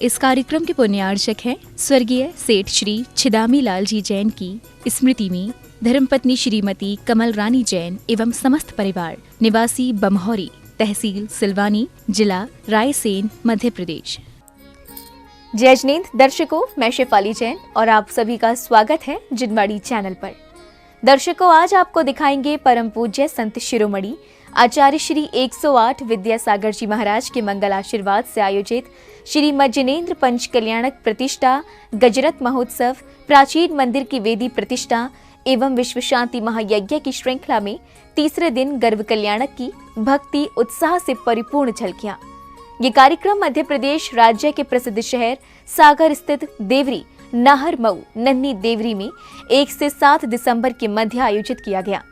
इस कार्यक्रम के पुण्यार्चक हैं स्वर्गीय सेठ श्री छिदामी लाल जी जैन की स्मृति में धर्मपत्नी श्रीमती कमल रानी जैन एवं समस्त परिवार, निवासी बमहौरी, तहसील सिलवानी, जिला रायसेन, मध्य प्रदेश। जय जिनेंद्र दर्शकों, मैं शेफाली जैन और आप सभी का स्वागत है जिनवाड़ी चैनल पर। दर्शकों, आज आपको दिखाएंगे परम पूज्य संत शिरोमणि आचार्य श्री 108 विद्यासागर जी महाराज के मंगल आशीर्वाद से आयोजित श्री मज्जिनेन्द्र पंच कल्याणक प्रतिष्ठा गजरत महोत्सव, प्राचीन मंदिर की वेदी प्रतिष्ठा एवं विश्व शांति महायज्ञ की श्रृंखला में तीसरे दिन गर्भ कल्याणक की भक्ति उत्साह से परिपूर्ण झलकियां। ये कार्यक्रम मध्य प्रदेश राज्य के प्रसिद्ध शहर सागर स्थित देवरी नाहर मऊ नन्ही देवरी में 1 से 7 दिसंबर के मध्य आयोजित किया गया।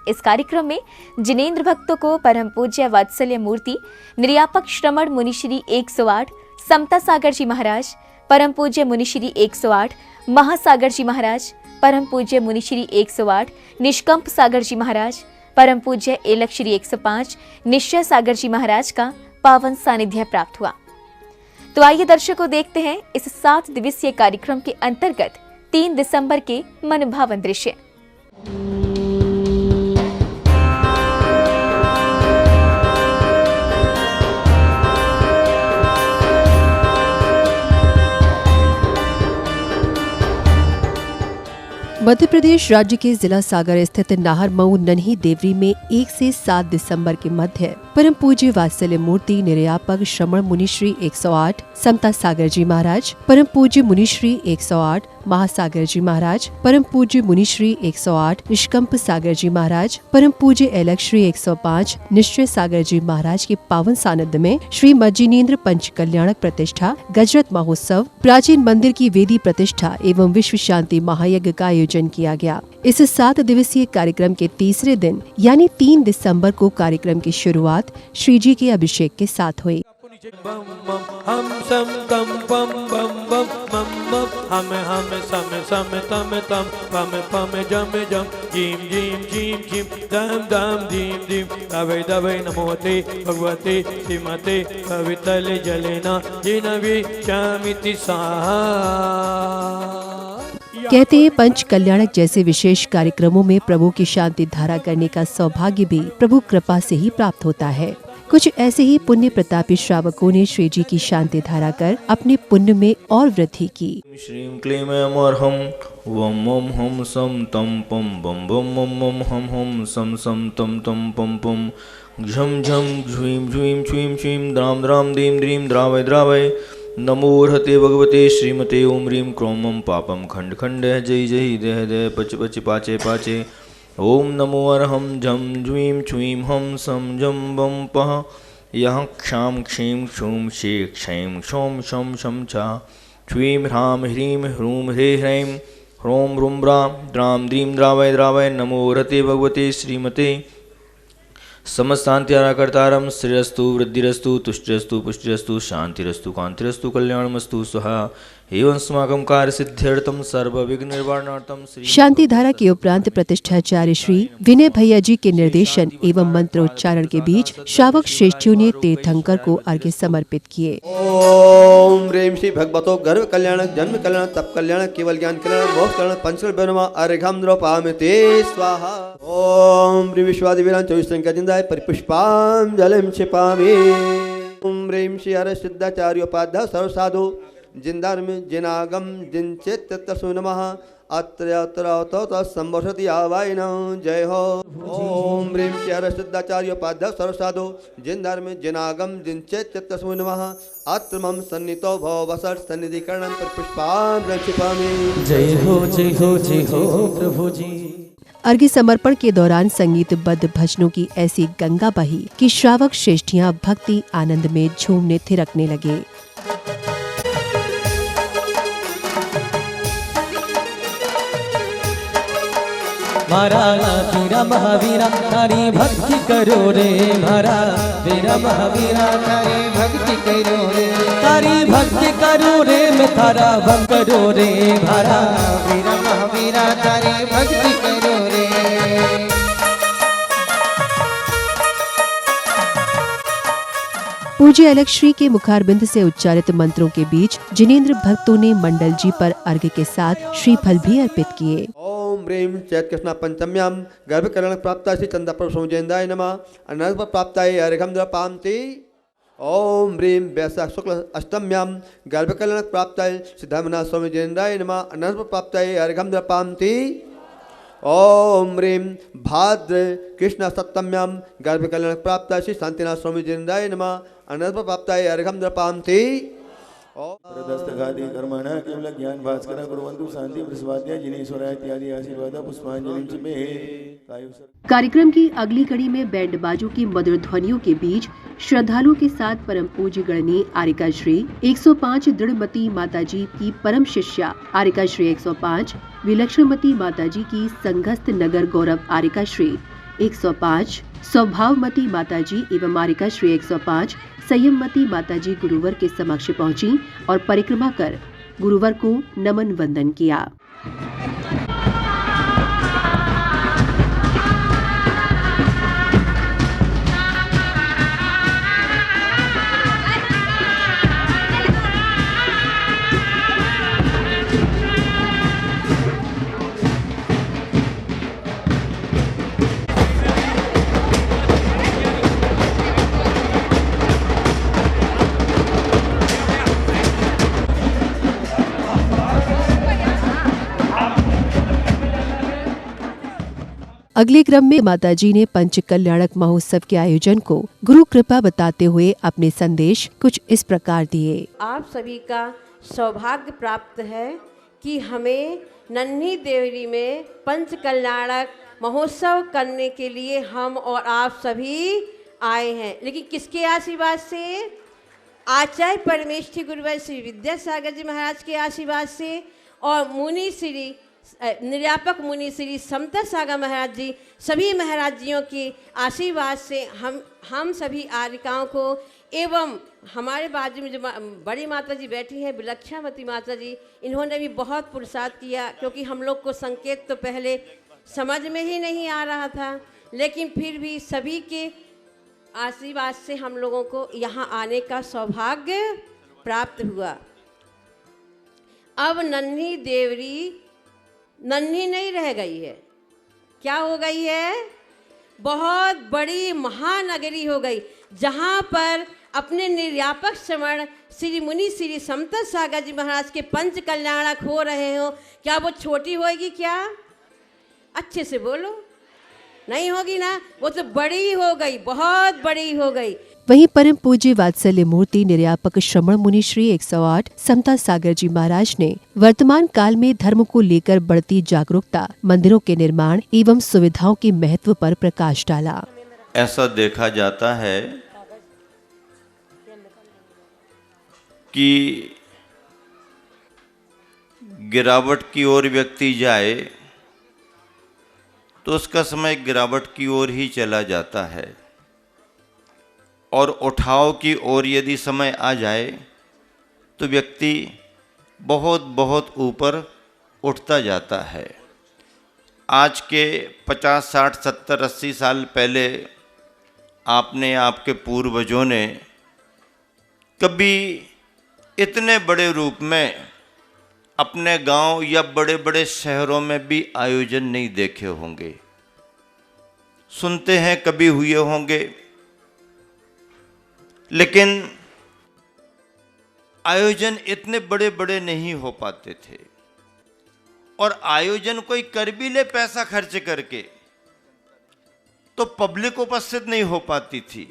इस कार्यक्रम में जिनेंद्र भक्तों को परम पूज्य वात्सल्य मूर्ति निर्यापक श्रमण मुनिश्री 108 समता सागर जी महाराज, परम पूज्य मुनिश्री 108 महासागर जी महाराज, परम पूज्य मुनिश्री 108 निष्कंप सागर जी महाराज, परम पूज्य एलक श्री 105 निश्चय सागर जी महाराज का पावन सानिध्य प्राप्त हुआ। तो आइए दर्शकों, देखते हैं इस 7 दिवसीय कार्यक्रम के अंतर्गत 3 दिसंबर के मनभावन दृश्य। मध्य प्रदेश राज्य के जिला सागर स्थित नाहर मऊ नन्ही देवरी में 1 से 7 दिसंबर के मध्य परम पूज्य वात्सल्य मूर्ति निर्यापक श्रमण मुनिश्री 108 समता सागर जी महाराज, परम पूज्य मुनिश्री 108 महासागर जी महाराज, परम पूज्य मुनिश्री 108 निष्कंप सागर जी महाराज, परम पूज्य एलक श्री 105 निश्चय सागर जी महाराज के पावन सानिध्य में श्री मज्जिनेन्द्र पंच कल्याणक प्रतिष्ठा गजरत महोत्सव, प्राचीन मंदिर की वेदी प्रतिष्ठा एवं विश्व शांति महायज्ञ का आयोजन किया गया। इस 7 दिवसीय कार्यक्रम के तीसरे दिन यानी 3 दिसंबर को कार्यक्रम की शुरुआत श्री जी के अभिषेक के साथ हुई। हम सम तम पम बम बम मम मम हम सम सम तम तम पम पम जम जम जीम जीम जीम जीम दम दम धीम धीम दवै दवै नमोते भगवते श्रीमते पवितले जलेना जिनवी चामिति साहा। कहते हैं पंच कल्याणक जैसे विशेष कार्यक्रमों में प्रभु की शांति धारा करने का सौभाग्य भी प्रभु कृपा से ही प्राप्त होता है। कुछ ऐसे ही पुण्य प्रतापी श्रावकों ने श्री जी की शांति धारा कर अपने पुण्य में और वृद्धि की। श्रीं क्लीं अमरहं वम वम हम सम तम पम बम बम मम मम हम सम सम तम तम पम पम झम झम झुईम झुईम छुईम छुईम द्राम द्राम दीम द्रीम द्रावय द्रावय नमो अर्हते भगवते श्रीमते ओम ह्रीं क्रोमम पापम खंड खंड जय जय देह देह पच पच पाचे पाचे ओम नमो अर्हं झम झुईं छुईं हम सम जम बम पह यह क्षाम क्षीम क्षूम शे क्षैम क्षोम शम शम छा छुईं ह्राम ह्रीं ह्रूम ह्रे ह्रैं ह्रोम ह्रूम ब्राम द्राम द्रीं द्रावय द्रावय नमो अर्हते भगवते श्रीमते समस्तान्त्याराकर्तारं श्रेयस्तु वृद्धिरस्तु तुष्टिरस्तु पुष्टिरस्तु शांतिरस्तु कांतिरस्तु कल्याणमस्तु स्वाहा एवं अस्माकं कार्य सिद्ध्यर्थम सर्व विघ्न निवारणार्थम। शांति धारा के उपरांत प्रतिष्ठाचार्य श्री विनय भैया जी के निर्देशन एवं मंत्रोच्चारण के बीच श्रावक श्रेष्ठियों ने तीर्थंकर को अर्घ्य समर्पित किए। ओम ह्रीं श्री भगवतो गर्भ कल्याण जन्म कल्याण तप कल्याण केवल ज्ञान कल्याण मोक्ष कल्याण पंचल ब्रह्मा अर्घ्यं द्रौपामि ते स्वाहा। ओम ह्रीं विश्वादिवीरां 24 संख्या जिंदाय परिपुष्पां जलम क्षिपामि। ओम ह्रीं श्री हर सिद्धाचार्योपाध्याय सर्वसाधु जिंदार्म जिनागम जिनचित तस्मै नमः अत्र संवर्षति आवायन जय हो। ओम ह्रीं श्री हर सिद्धाचार्योपाध्याय सर्वसाधु जिनधर्म जिनागम जिनचित तस्मै नमः अत्र मम सन्नितो भव वसर सन्निधिकरणं पुष्पां क्षिपामि। जय हो जय हो जय हो प्रभु जी। अर्घ्य समर्पण के दौरान संगीतबद्ध भजनों की ऐसी गंगा बही कि श्रावक श्रेष्ठियां भक्ति आनंद में झूमने थिरकने लगे। मारा वीरा महावीरा तारी भक्ति करो रे, मारा वीरा महावीरा तारी भक्ति करो रे, तारी भक्ति करो रे मैं तारा भक्त करो रे, मारा वीरा महावीरा तारी भक्ति करो रे। पूज्य अलग श्री के मुखारबिंद से उच्चारित मंत्रों के बीच जिनेंद्र भक्तों ने मंडल जी पर अर्घ्य के साथ श्रीफल भी अर्पित किए। ओम ह्रीं चैत कृष्णा पंचम्यां गर्भकरण प्राप्ता श्री चंदा प्रभु सोमजेन्द्राय नमः अनर्भ प्राप्ताय अर्घ्यं दपामति। ओम ह्रीं वैशाख शुक्ल अष्टम्यां गर्भकरण प्राप्ताय श्री धर्मनाथ सोमजेन्द्राय नमः अनर्भ प्राप्ताय अर्घ्यं दपामति। ओम ह्रीं भाद्र कृष्ण सप्तम्यां गर्भकल्याण प्राप्ताय श्री शांतिनाथ सोमजेन्द्राय नमः अनर्भ प्राप्ताय अर्घ्यं दपामति। प्रदस्तगादि कर्मणः केवल ज्ञान भास्कर कुर्वन्तु शांति प्रसवाद्य जिनेश्वराय इत्यादि आशीर्वाद पुष्पांजलि चिमे। कार्यक्रम की अगली कड़ी में बैंड बाजों की मधुर ध्वनियों के बीच श्रद्धालुओं के साथ परम पूज्य गणनी आरिका श्री 105 दृढ़मती माताजी की परम शिष्या आरिका श्री 105 विलक्षणमती माताजी की संघस्थ नगर गौरव आरिका श्री 105 स्वभावमती माताजी एवं आरिका श्री 105 संयममती माताजी गुरुवर के समक्ष पहुंची और परिक्रमा कर गुरुवर को नमन वंदन किया। अगले क्रम में माताजी ने पंच कल्याणक महोत्सव के आयोजन को गुरु कृपा बताते हुए अपने संदेश कुछ इस प्रकार दिए। आप सभी का सौभाग्य प्राप्त है कि हमें नन्ही देवरी में पंच कल्याणक महोत्सव करने के लिए हम और आप सभी आए हैं, लेकिन किसके आशीर्वाद से? आचार्य परमेष्ठी गुरुवर श्री विद्यासागर जी महाराज के आशीर्वाद से और मुनि श्री निर्यापक मुनि श्री समता सागर महाराज जी सभी महाराज जियों के आशीर्वाद से हम सभी आरिकाओं को एवं हमारे बाजू में जो बड़ी माता जी बैठी हैं विलक्षणमती माता जी, इन्होंने भी बहुत पुरुषार्थ किया, क्योंकि हम लोग को संकेत तो पहले समझ में ही नहीं आ रहा था, लेकिन फिर भी सभी के आशीर्वाद से हम लोगों को यहाँ आने का सौभाग्य प्राप्त हुआ। अब नन्ही देवरी नन्ही नहीं रह गई है, क्या हो गई है? बहुत बड़ी महानगरी हो गई, जहाँ पर अपने निर्यापक श्रवण श्री मुनि श्री समता सागर जी महाराज के पंच कल्याणक हो रहे हो। क्या वो छोटी होगी? क्या अच्छे से बोलो, नहीं होगी ना, वो तो बड़ी हो गई, बहुत बड़ी हो गई। वहीं परम पूज्य वात्सल्य मूर्ति निर्यापक श्रमण मुनि श्री 108 समता सागर जी महाराज ने वर्तमान काल में धर्म को लेकर बढ़ती जागरूकता, मंदिरों के निर्माण एवं सुविधाओं के महत्व पर प्रकाश डाला। ऐसा देखा जाता है कि गिरावट की ओर व्यक्ति जाए तो उसका समय गिरावट की ओर ही चला जाता है, और उठाव की ओर यदि समय आ जाए तो व्यक्ति बहुत बहुत ऊपर उठता जाता है। आज के 50, 60, 70, 80 साल पहले आपने, आपके पूर्वजों ने कभी इतने बड़े रूप में अपने गांव या बड़े बड़े शहरों में भी आयोजन नहीं देखे होंगे। सुनते हैं कभी हुए होंगे, लेकिन आयोजन इतने बड़े बड़े नहीं हो पाते थे, और आयोजन कोई कर भी ले पैसा खर्च करके तो पब्लिक उपस्थित नहीं हो पाती थी,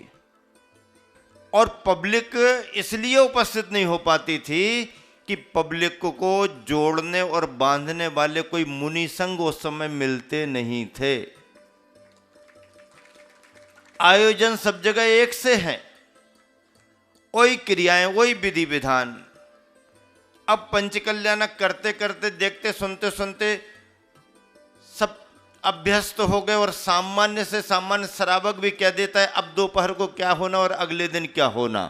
और पब्लिक इसलिए उपस्थित नहीं हो पाती थी कि पब्लिक को जोड़ने और बांधने वाले कोई मुनि संघ उस समय मिलते नहीं थे। आयोजन सब जगह एक से हैं, वही क्रियाएं, वही विधि विधान। अब पंचकल्याणक करते करते, देखते सुनते सुनते सब अभ्यस्त हो गए, और सामान्य से सामान्य श्रावक भी कह देता है अब दोपहर को क्या होना और अगले दिन क्या होना।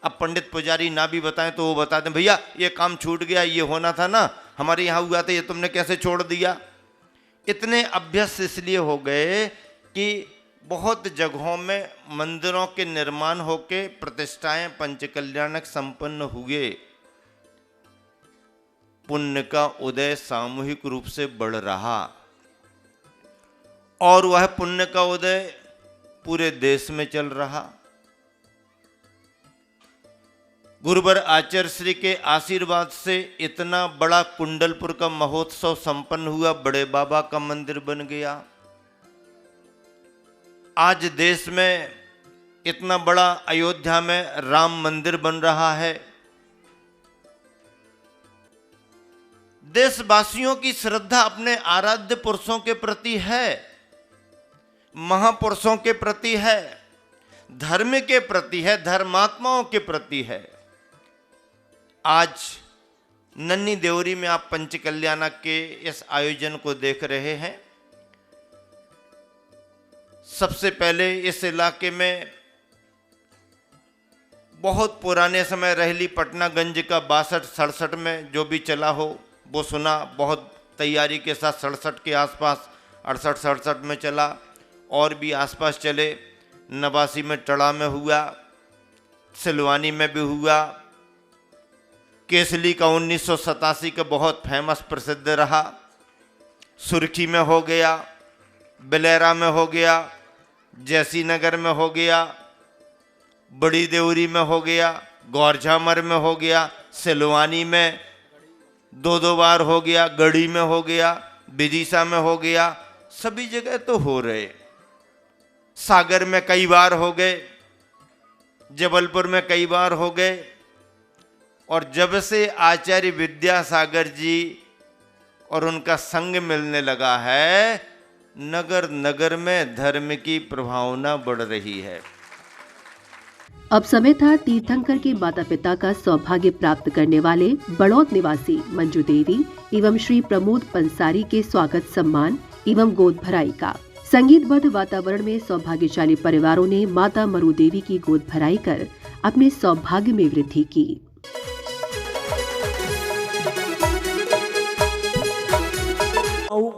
अब पंडित पुजारी ना भी बताएं तो वो बता दें, भैया ये काम छूट गया, ये होना था ना, हमारे यहाँ हुआ था, ये तुमने कैसे छोड़ दिया। इतने अभ्यस्त इसलिए हो गए कि बहुत जगहों में मंदिरों के निर्माण होके प्रतिष्ठाएं पंचकल्याणक संपन्न हुए। पुण्य का उदय सामूहिक रूप से बढ़ रहा और वह पुण्य का उदय पूरे देश में चल रहा। गुरुवर आचार्य श्री के आशीर्वाद से इतना बड़ा कुंडलपुर का महोत्सव संपन्न हुआ, बड़े बाबा का मंदिर बन गया। आज देश में इतना बड़ा अयोध्या में राम मंदिर बन रहा है। देशवासियों की श्रद्धा अपने आराध्य पुरुषों के प्रति है, महापुरुषों के प्रति है, धर्म के प्रति है, धर्मात्माओं के प्रति है। आज नन्ही देवरी में आप पंचकल्याणक के इस आयोजन को देख रहे हैं। सबसे पहले इस इलाके में बहुत पुराने समय रहली पटनागंज का 62-67 में जो भी चला हो वो सुना, बहुत तैयारी के साथ 67 के आसपास 68-67 में चला और भी आसपास चले। 89 में टड़ा में हुआ, सिलवानी में भी हुआ, केसली का 1987 का बहुत फेमस प्रसिद्ध रहा, सुर्खी में हो गया, बिलेरा में हो गया, जैसी नगर में हो गया, बड़ी देवरी में हो गया, गौरझामर में हो गया, सिलवानी में 2 बार हो गया, गढ़ी में हो गया, विदिशा में हो गया, सभी जगह तो हो रहे। सागर में कई बार हो गए, जबलपुर में कई बार हो गए। और जब से आचार्य विद्यासागर जी और उनका संग मिलने लगा है, नगर नगर में धर्म की प्रभावना बढ़ रही है। अब समय था तीर्थंकर के माता पिता का सौभाग्य प्राप्त करने वाले बड़ौद निवासी मंजू देवी एवं श्री प्रमोद पंसारी के स्वागत सम्मान एवं गोद भराई का। संगीतबद्ध वातावरण में सौभाग्यशाली परिवारों ने माता मरु देवी की गोद भराई कर अपने सौभाग्य में वृद्धि की।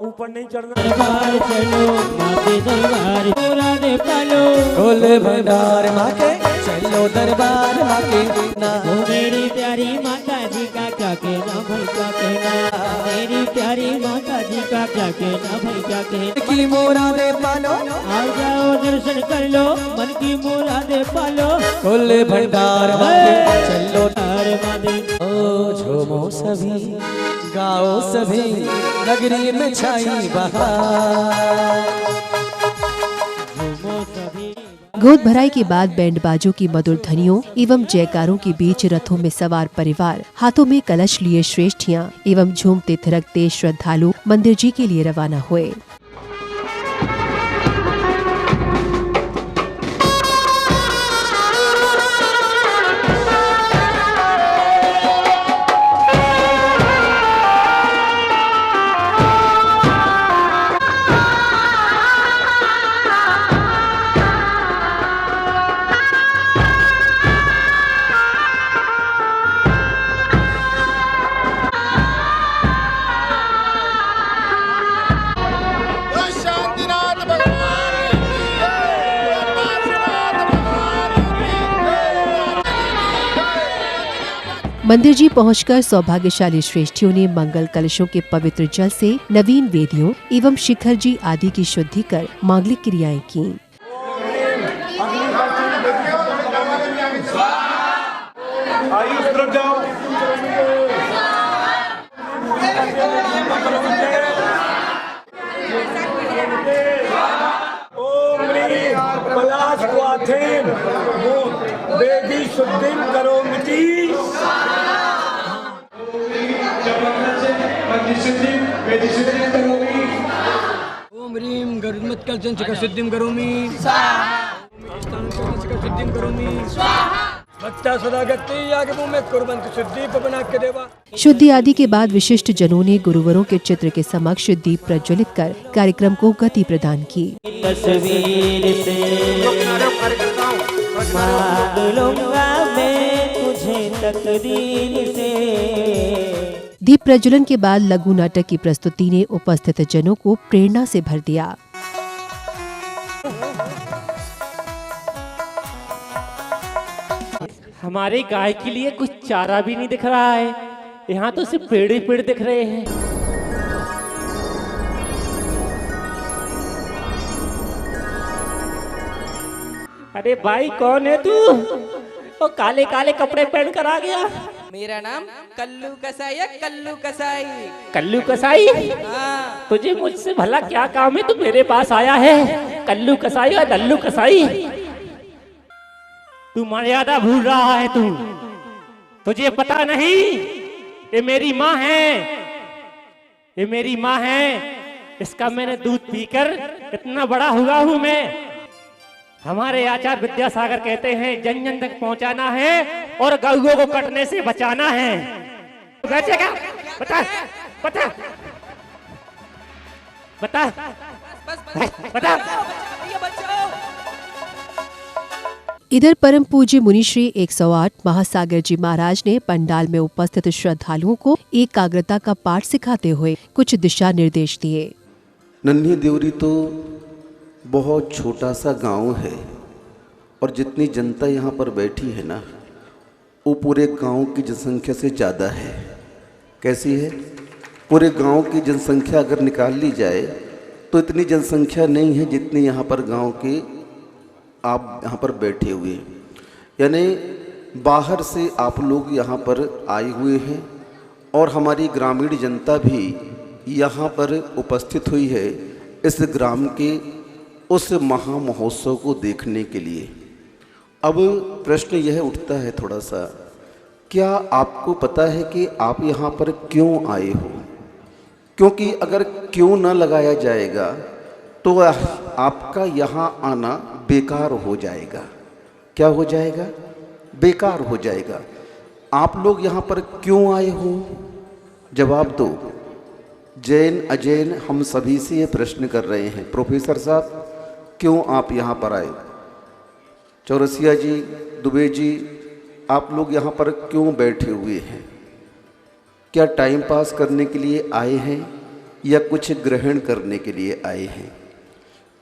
ऊपर नहीं चढ़ना। दरबार चलो माते दरबार मुरादे पालो, खोले भंडार माके चलो दरबार माके ना। ओ मेरी प्यारी माता जी का क्या कहना भाई क्या कहना, मेरी प्यारी माता जी का क्या कहना भाई क्या कहना। की मुरादे पालो, आओ जाओ दर्शन कर लो, मन की मुरादे पालो। खोले भंडार माके चलो दरबार। ओ झूमो सभी गाओ सभी, नगरी में छाई बहार। गोद भराई के बाद बैंड बाजों की मधुर ध्वनियों एवं जयकारों के बीच रथों में सवार परिवार, हाथों में कलश लिए श्रेष्ठियां एवं झूमते थिरकते श्रद्धालु मंदिर जी के लिए रवाना हुए। मंदिर जी पहुंचकर सौभाग्यशाली श्रेष्ठियों ने मंगल कलशों के पवित्र जल से नवीन वेदियों एवं शिखर जी आदि की शुद्धि कर मांगलिक क्रियाएं की। ओम ह्रीं गरुड़मत्कलशं सिद्धिं करोमि, सिद्धिं करोमि। भक्ता सदा गति यागमो में कुर्वन्ति सिद्धि पवनाक्य देवा। शुद्धि आदि के बाद विशिष्ट जनों ने गुरुवरों के चित्र के समक्ष दीप प्रज्वलित कर कार्यक्रम को गति प्रदान की। तस्वीर से मांग लूंगा मैं तुझे तकदीर से। दीप प्रज्वलन के बाद लघु नाटक की प्रस्तुति ने उपस्थित जनों को प्रेरणा से भर दिया। हमारे गाय के लिए कुछ चारा भी नहीं दिख रहा है। यहाँ तो सिर्फ पेड़ ही पेड़ दिख रहे हैं। अरे भाई कौन है तू? वो काले काले कपड़े पहन कर आ गया। मेरा नाम कल्लू कसाई है, कल्लू कसाई। कल्लू कसाई? हाँ। तुझे मुझसे भला क्या काम है, तू मेरे पास आया है? कल्लू कसाई और लल्लू कसाई, तू मर्यादा भूल रहा है। तुझे पता नहीं ये मेरी माँ है, ये मेरी माँ है। इसका मैंने दूध पीकर इतना बड़ा हुआ हूँ मैं। हमारे आचार्य विद्यासागर कहते हैं जन जन तक पहुंचाना है और गौओं को कटने से बचाना है। बचेगा? बता बता बता बता। इधर परम पूज्य मुनि श्री 108 महासागर जी महाराज ने पंडाल में उपस्थित श्रद्धालुओं को एकाग्रता का पाठ सिखाते हुए कुछ दिशा निर्देश दिए। नन्ही देवरी तो बहुत छोटा सा गांव है और जितनी जनता यहाँ पर बैठी है ना, वो पूरे गांव की जनसंख्या से ज़्यादा है। कैसी है? पूरे गांव की जनसंख्या अगर निकाल ली जाए तो इतनी जनसंख्या नहीं है जितनी यहाँ पर गांव के आप यहाँ पर बैठे हुए हैं। यानी बाहर से आप लोग यहाँ पर आए हुए हैं और हमारी ग्रामीण जनता भी यहाँ पर उपस्थित हुई है इस ग्राम के उस महा महोत्सव को देखने के लिए। अब प्रश्न यह उठता है थोड़ा सा, क्या आपको पता है कि आप यहाँ पर क्यों आए हो? क्योंकि अगर क्यों न लगाया जाएगा तो आपका यहाँ आना बेकार हो जाएगा। क्या हो जाएगा? बेकार हो जाएगा। आप लोग यहाँ पर क्यों आए हो? जवाब दो। जैन अजैन हम सभी से ये प्रश्न कर रहे हैं, प्रोफेसर साहब क्यों आप यहाँ पर आए? चौरसिया जी, दुबे जी, आप लोग यहाँ पर क्यों बैठे हुए हैं? क्या टाइम पास करने के लिए आए हैं या कुछ ग्रहण करने के लिए आए हैं?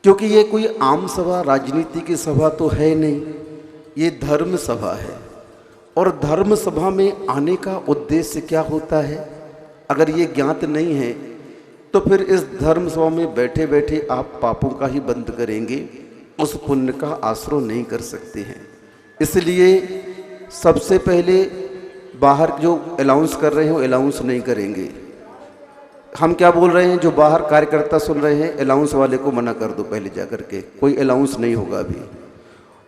क्योंकि ये कोई आम सभा, राजनीति की सभा तो है नहीं, ये धर्म सभा है। और धर्म सभा में आने का उद्देश्य क्या होता है अगर ये ज्ञात नहीं है तो फिर इस धर्म सभा में बैठे बैठे आप पापों का ही बंद करेंगे, उस पुण्य का आश्रय नहीं कर सकते हैं। इसलिए सबसे पहले बाहर जो अलाउंस कर रहे हैं वो अलाउंस नहीं करेंगे। हम क्या बोल रहे हैं, जो बाहर कार्यकर्ता सुन रहे हैं, अलाउंस वाले को मना कर दो पहले जा कर के, कोई अलाउंस नहीं होगा अभी।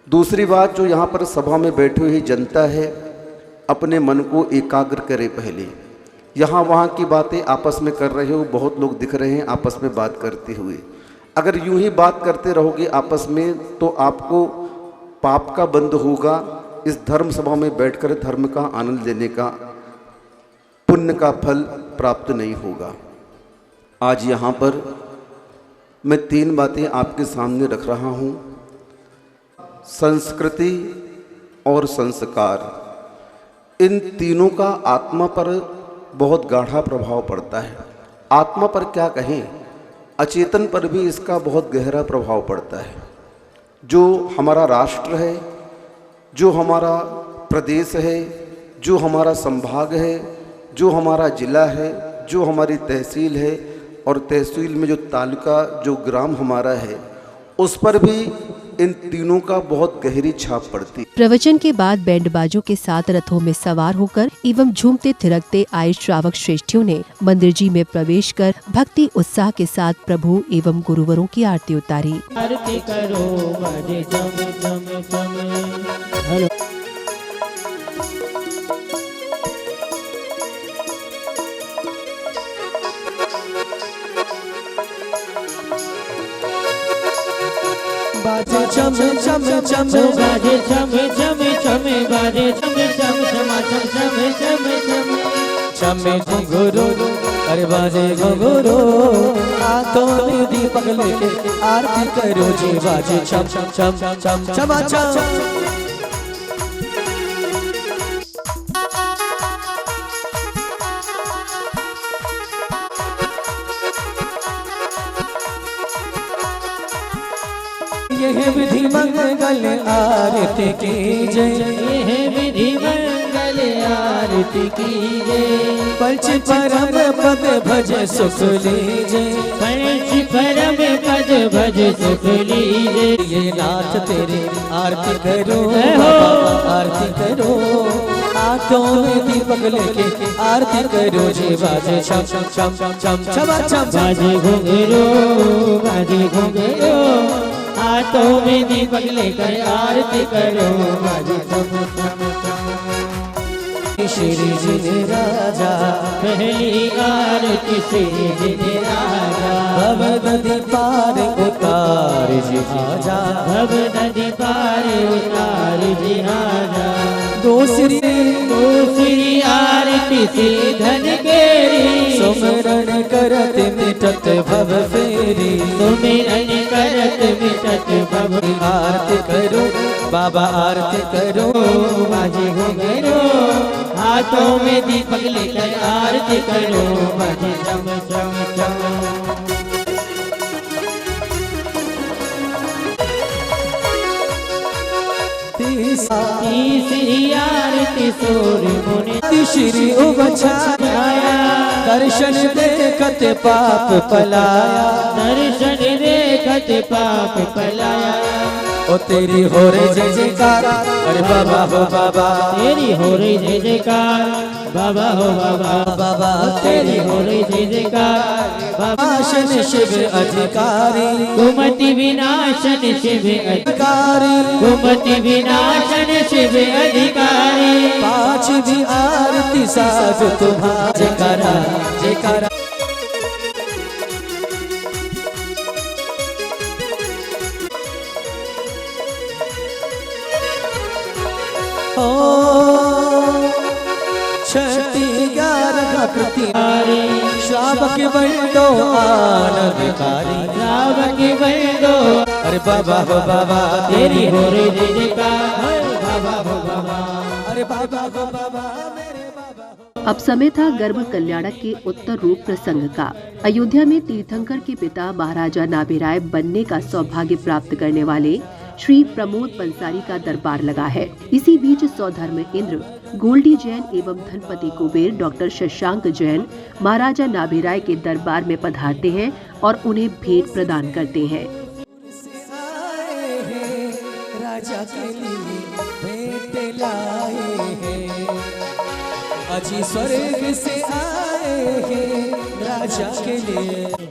दूसरी बात, जो यहाँ पर सभा में बैठी हुई जनता है अपने मन को एकाग्र करे। पहले यहाँ वहाँ की बातें आपस में कर रहे हो, बहुत लोग दिख रहे हैं आपस में बात करते हुए। अगर यूं ही बात करते रहोगे आपस में तो आपको पाप का बंध होगा। इस धर्म सभा में बैठकर धर्म का आनंद लेने का, पुण्य का फल प्राप्त नहीं होगा। आज यहाँ पर मैं 3 बातें आपके सामने रख रहा हूँ। संस्कृति और संस्कार, इन तीनों का आत्मा पर बहुत गाढ़ा प्रभाव पड़ता है। आत्मा पर क्या कहें, अचेतन पर भी इसका बहुत गहरा प्रभाव पड़ता है। जो हमारा राष्ट्र है, जो हमारा प्रदेश है, जो हमारा संभाग है, जो हमारा जिला है, जो हमारी तहसील है और तहसील में जो तालुका, जो ग्राम हमारा है, उस पर भी इन तीनों का बहुत गहरी छाप पड़ती। प्रवचन के बाद बैंड बाजों के साथ रथों में सवार होकर एवं झूमते थिरकते आए श्रावक श्रेष्ठियों ने मंदिर जी में प्रवेश कर भक्ति उत्साह के साथ प्रभु एवं गुरुवरों की आरती उतारी। आरती करो बजे जम जम जम। हेलो बाजे चम चम चम बाजे चम चम चम बाजे चम चम चमा चम चम चम चम चमे घुंघरू, अरे बाजे घुंघरू, हाथों में दीपक लेके आरती करो जी। बाजे चम चम चम चमा चम। यह विधि मंगल आरती की जय, यह विधि आरती कीजे पंच परम पद भज सुख लीजे पंच परम पद भज सुख लीजे ये नाथ तेरे आरती करो आरती करो हाथों में दीपक लेके आरती करो जी बाजे छम छम छम छम छम छम बाजे घुंघरू हाथों में दीपक लेकर आरती करो बाजे छम छम श्री जी राजा पहली आरती श्री जी राजा भव नदी पार उतार जी आजा भव नदी पार उतार जी आजा दूसरी आरती से धन केरी सुमिरन करत मिटत भव फेरी सुमिरन करत मिटत भव आरती करो बाबा आरती करो बाजे घुंघरू हाथों में दीपक लेकर आरती करो बाजे चम चम चम तीसरी आरती सूर्य मुनि श्री उबछाया दर्शन देखत पाप पलाया दर्शन देखत पाप पलाया ओ तेरी हो रे जय जयकार अरे बाबा हो बाबा तेरी हो रे जय जयकार बाबा हो बाबा बाबा तेरी हो रे जय जयकार विनाशन शिव अधिकारी कुमति विनाशन शिव अधिकारी कुमति विनाशन शिव अधिकारी पाँच भी आरती साज तुम्हारा जयकारा जयकारा छठी 11 प्रति श्रावक बंदो आनंदकारी श्रावक बंदो अरे बाबा हो बाबा तेरी हो रे जय जयकार बाबा हो बाबा अरे बाबा हो बाबा मेरे बाबा। अब समय था गर्भ कल्याणक के उत्तर रूप प्रसंग का। अयोध्या में तीर्थंकर के पिता महाराजा नाभिराय बनने का सौभाग्य प्राप्त करने वाले श्री प्रमोद पंसारी का दरबार लगा है। इसी बीच सौधर्म इंद्र गोल्डी जैन एवं धनपति कुबेर डॉक्टर शशांक जैन महाराजा नाभिराय के दरबार में पधारते हैं और उन्हें भेंट प्रदान करते हैं। राजा के लिए भेंट लाए हैं अजी स्वर्ग से आए हैं राजा के लिए।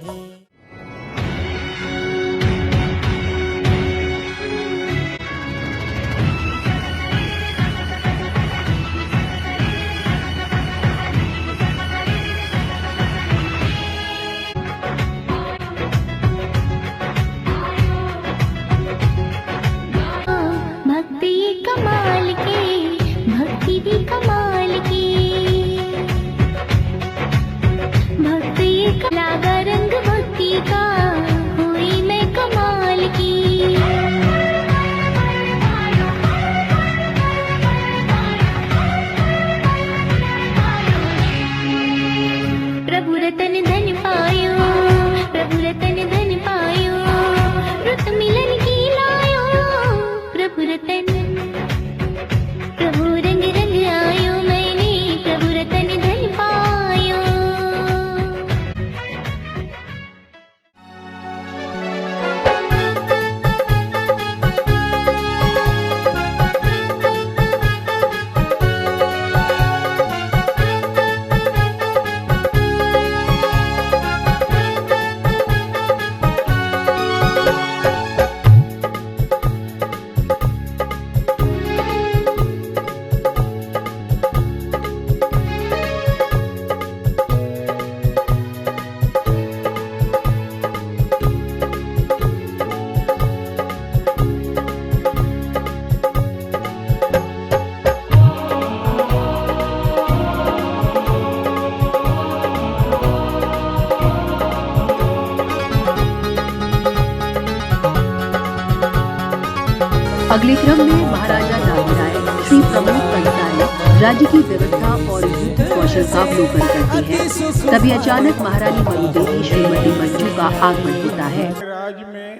अगले क्रम में महाराजा नाभिराय श्री प्रमोद पंसारी राज्य की व्यवस्था और युद्ध कौशल का अवलोकन करते हैं। तभी अचानक महारानी मरुदेवी श्रीमती मंजू का आगमन होता है। राज्य में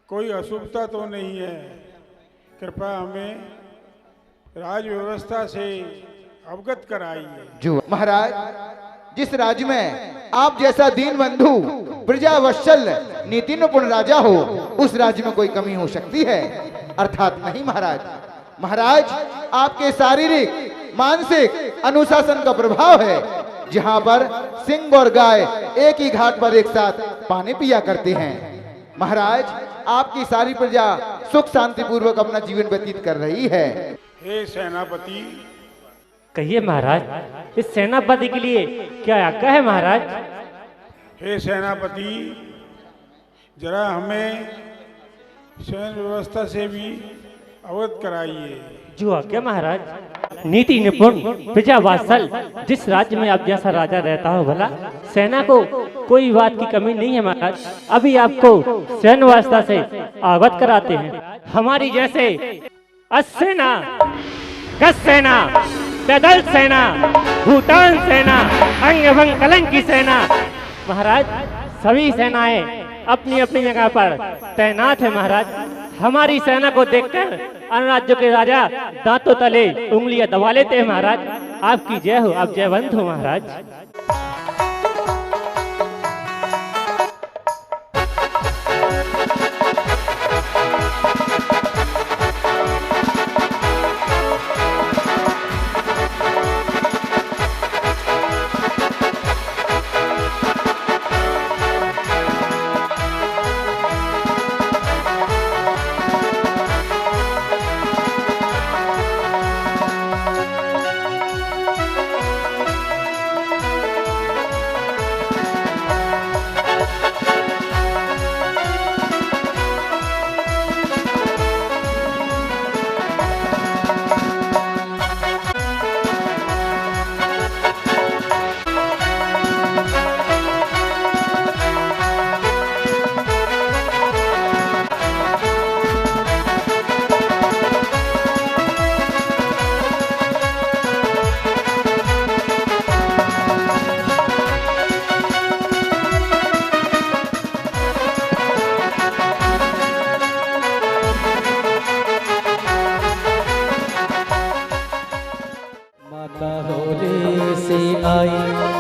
कोई अशुभता तो नहीं है, कृपया हमें राज व्यवस्था से अवगत कराइए। जो महाराज, जिस राज्य में आप जैसा दीन बंधु प्रजा वत्सल नीति निपुण राजा हो, उस राज्य में कोई कमी हो सकती है? अर्थात नहीं महाराज। महाराज, आपके शारीरिक मानसिक अनुशासन का प्रभाव है। जहां पर सिंह और गाय एक ही घाट पर एक साथ पानी पिया करते हैं। महाराज, आपकी सारी प्रजा सुख शांति पूर्वक अपना जीवन व्यतीत कर रही है। हे सेनापति, कहिए महाराज, इस सेनापति के लिए क्या आज्ञा है महाराज? हे सेनापति, जरा हमें सैन्य व्यवस्था से भी अवगत कराइए। जो आज्ञा महाराज। नीति निपुण प्रजा वात्सल जिस राज्य में आप जैसा राजा रहता हो, भला सेना को कोई बात की कमी नहीं है महाराज। अभी आपको सैन्य व्यवस्था से अवगत कराते हैं। हमारी जैसे अस्सेना, गज सेना, पैदल सेना, भूटान सेना, अंग भंग कलंक की सेना, महाराज सभी सेनाएं अपनी अपनी जगह पर तैनात है महाराज। हमारी सेना को देखकर अन्य राज्यों के राजा दांतों तले उंगलियां दबा लेते हैं महाराज। आपकी जय हो, आप जयवंत हो महाराज।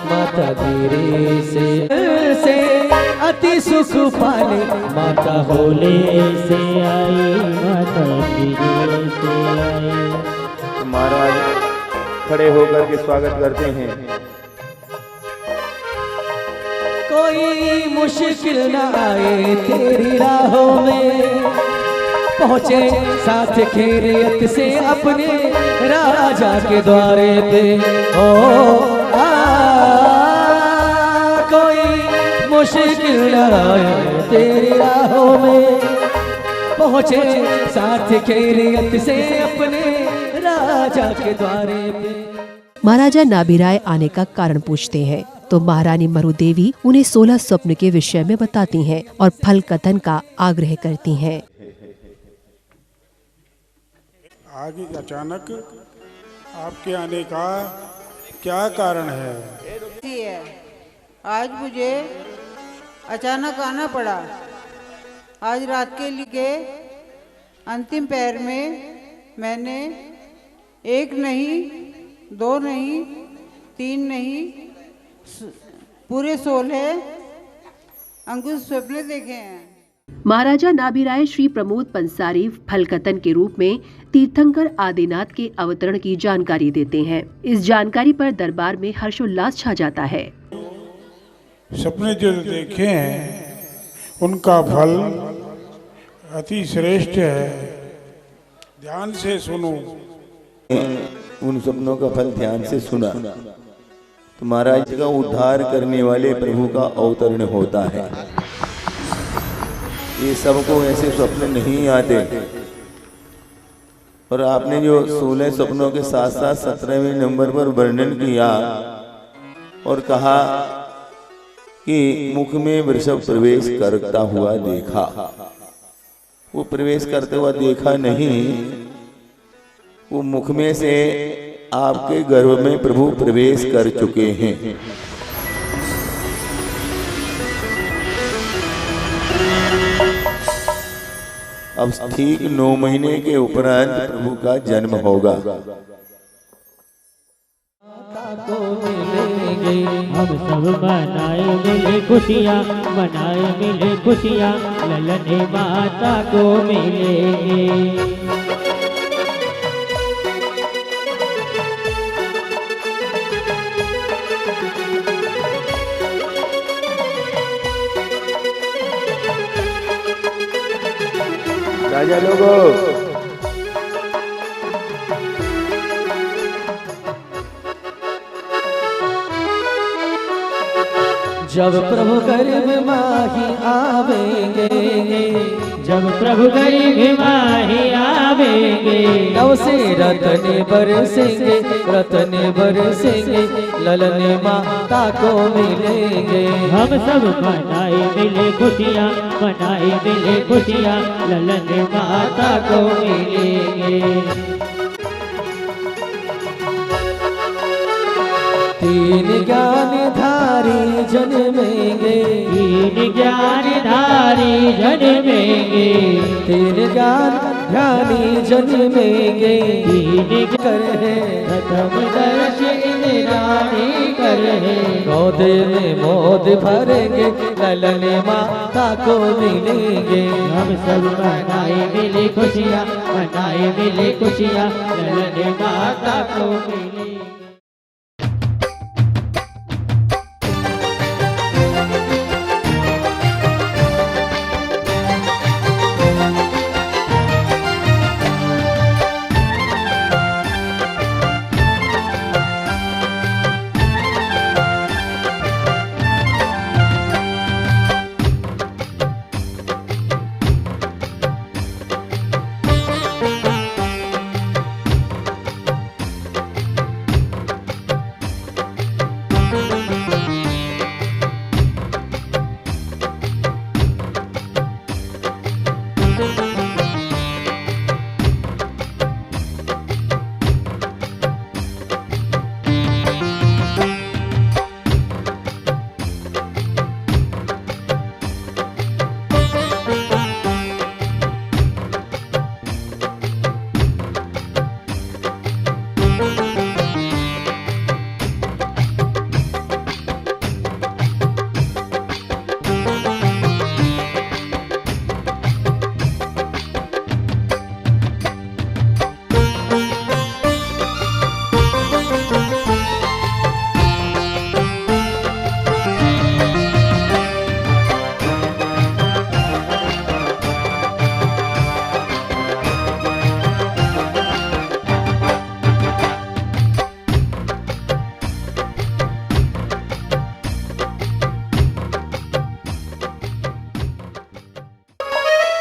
माता धीरे से अति सुख पाले, माता होले से आई, माता धीरे से आई। महाराज खड़े होकर के स्वागत करते हैं। कोई मुश्किल न आए तेरी राहों में, पहुँचे साथ खैरियत से अपने राजा के द्वारे पे। ओ कोई मुश्किल न आए तेरी राहों में, पहुँचे साथ खैरियत से अपने राजा के द्वारे पे। महाराजा नाभिराय आने का कारण पूछते हैं तो महारानी मरुदेवी उन्हें 16 स्वप्न के विषय में बताती हैं और फल कथन का आग्रह करती हैं। आगे अचानक आपके आने का क्या कारण है? आज मुझे अचानक आना पड़ा। आज रात के लिए अंतिम पैर में मैंने एक नहीं, दो नहीं, तीन नहीं, पूरे 16 अंकुश स्वप्न देखे हैं। महाराजा नाभिराय श्री प्रमोद पंसारी फलकथन के रूप में तीर्थंकर आदिनाथ के अवतरण की जानकारी देते हैं। इस जानकारी पर दरबार में हर्षोल्लास छा जाता है। सपने जो देखे हैं उनका फल अति श्रेष्ठ है, ध्यान से सुनो। उन सपनों का फल ध्यान से सुना तो महाराज का उद्धार करने वाले प्रभु का अवतरण होता है। ये सबको ऐसे स्वप्न नहीं आते। और आपने जो 16 स्वप्नों के साथ साथ 17वें नंबर पर वर्णन किया और कहा कि मुख में वृषभ प्रवेश करता हुआ देखा, वो प्रवेश करते हुआ देखा नहीं, वो मुख में से आपके गर्भ में प्रभु प्रवेश कर चुके हैं। अब ठीक 9 महीने के उपरांत प्रभु का जन्म होगा। को मिलेंगे। हम सब मनाए मिले खुशियाँ, मनाए मिले खुशियाँ, ललन माता को मिलेंगे। राजा लोगों, जब प्रभु गरीब माही आवेंगे, जब प्रभु गरीब माही आवेंगे, नव से रत्न बरसेंगे, रत्न बरसेंगे, ललन माता को मिलेंगे। हम सब मनाए मिले खुशियाँ, मनाए मिले खुशियाँ, ललन माता को मिलेंगे। तीन ज्ञानधारी जन्मेंगे, तीन ज्ञानधारी जन्मेंगे, तीन ज्ञानी जन्मेंगे, तीन कर है प्रथम दर्श निरानी कर है, गोद में मोद भरेंगे, ललन माता को मिलेंगे। हम सब मनाए मिले खुशियाँ, मनाए मिले खुशियाँ, ललन माता को मिलेंगे।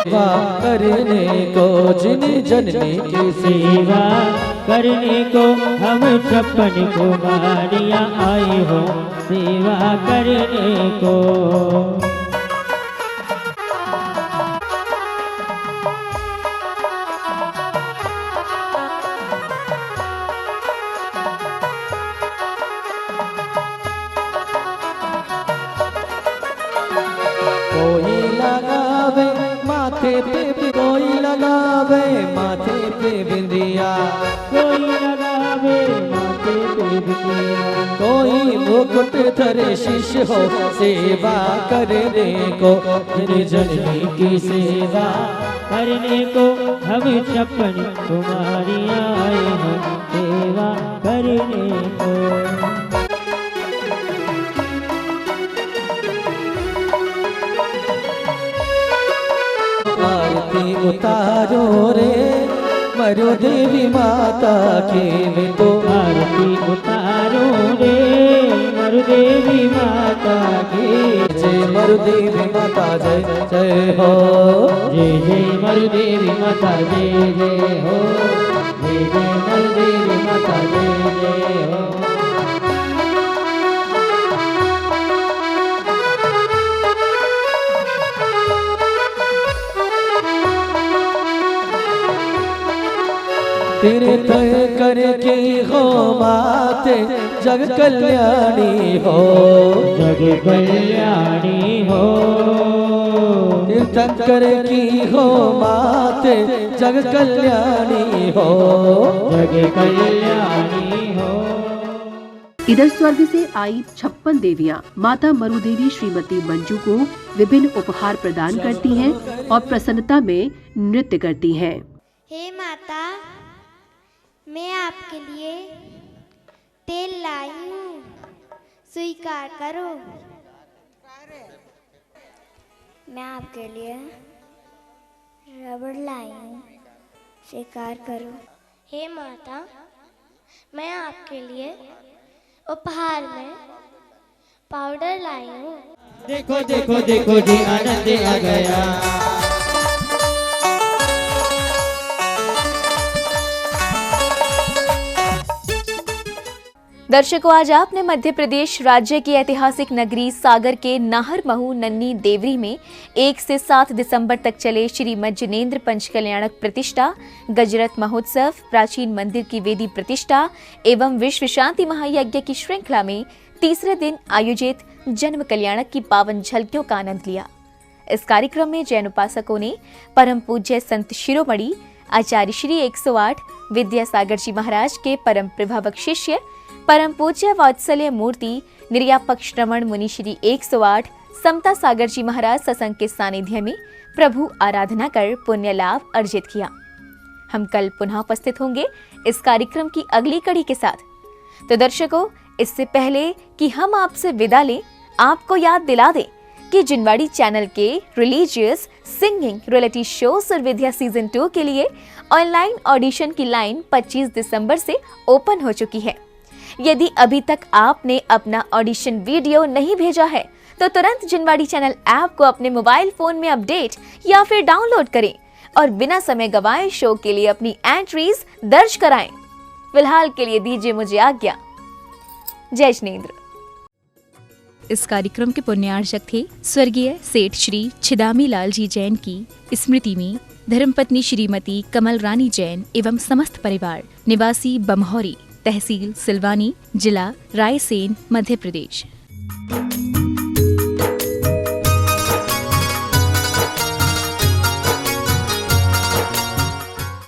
सेवा करने को जिन जननी की सेवा करने को हम 56 कुमारियाँ आई हो सेवा करने को। कोई लगावे माथे पे, कोई लगावे माथे पे बिंदिया, कोई लगावे माथे पे बिंदिया, कोई मुकुट धरे शिष्य हो सेवा करने को जननी की सेवा करने को हम 56 कुमारियाँ आए हैं सेवा करने को। आरती उतारो रे मरु देवी माता की में तो, आरती उतारो रे मरु देवी माता की। जय मरु देवी माता जय जय हो, जय जय मरु देवी माता जय जय हो, जय जय मरु देवी माता जय जय हो। तीर्थ करके हो माते जग कल्याणी हो, जग कल्याणी हो। तीर्थ करके हो माते जग कल्याणी हो, जग कल्याणी हो। इधर स्वर्ग से आई 56 देवियां माता मरु देवी श्रीमती मंजू को विभिन्न उपहार प्रदान करती हैं और प्रसन्नता में नृत्य करती हैं। हे माता, मैं आपके लिए तेल लाई हूँ, स्वीकार करो। मैं आपके लिए रबड़ लाई हूँ, स्वीकार करो। हे माता, मैं आपके लिए उपहार में पाउडर लाई हूँ। देखो देखो देखो जी आनंद आ गया। दर्शकों, आज आपने मध्य प्रदेश राज्य की ऐतिहासिक नगरी सागर के नाहर महू नन्ही देवरी में 1 से 7 दिसंबर तक चले श्री मज्जनेन्द्र पंचकल्याणक प्रतिष्ठा, गजरत महोत्सव, प्राचीन मंदिर की वेदी प्रतिष्ठा एवं विश्व शांति महायज्ञ की श्रृंखला में तीसरे दिन आयोजित जन्म कल्याणक की पावन झलकियों का आनंद लिया। इस कार्यक्रम में जैन उपासकों ने परम पूज्य संत शिरोमणि आचार्य श्री 108 विद्यासागर जी महाराज के परम प्रभावक शिष्य परम पूज्य वात्सल्य मूर्ति निर्यापक श्रमण मुनि श्री 108 समता सागर जी महाराज सत्संग के सानिध्य में प्रभु आराधना कर पुण्य लाभ अर्जित किया। हम कल पुनः उपस्थित होंगे इस कार्यक्रम की अगली कड़ी के साथ। तो दर्शकों, इससे पहले कि हम आपसे विदा लें, आपको याद दिला दें कि जिनवाड़ी चैनल के रिलीजियस सिंगिंग रियलिटी शो सुर विद्या सीजन 2 के लिए ऑनलाइन ऑडिशन की लाइन 25 दिसंबर से ओपन हो चुकी है। यदि अभी तक आपने अपना ऑडिशन वीडियो नहीं भेजा है तो तुरंत जिनवाड़ी चैनल ऐप को अपने मोबाइल फोन में अपडेट या फिर डाउनलोड करें और बिना समय गवाए शो के लिए अपनी एंट्रीज दर्ज कराएं। फिलहाल के लिए दीजिए मुझे आज्ञा। जय जिनेंद्र। इस कार्यक्रम के पुण्यार्चक थे स्वर्गीय सेठ श्री छिदामी लाल जी जैन की स्मृति में धर्मपत्नी श्रीमती कमल रानी जैन एवं समस्त परिवार, निवासी बमहौरी, तहसील सिलवानी, जिला रायसेन, मध्य प्रदेश।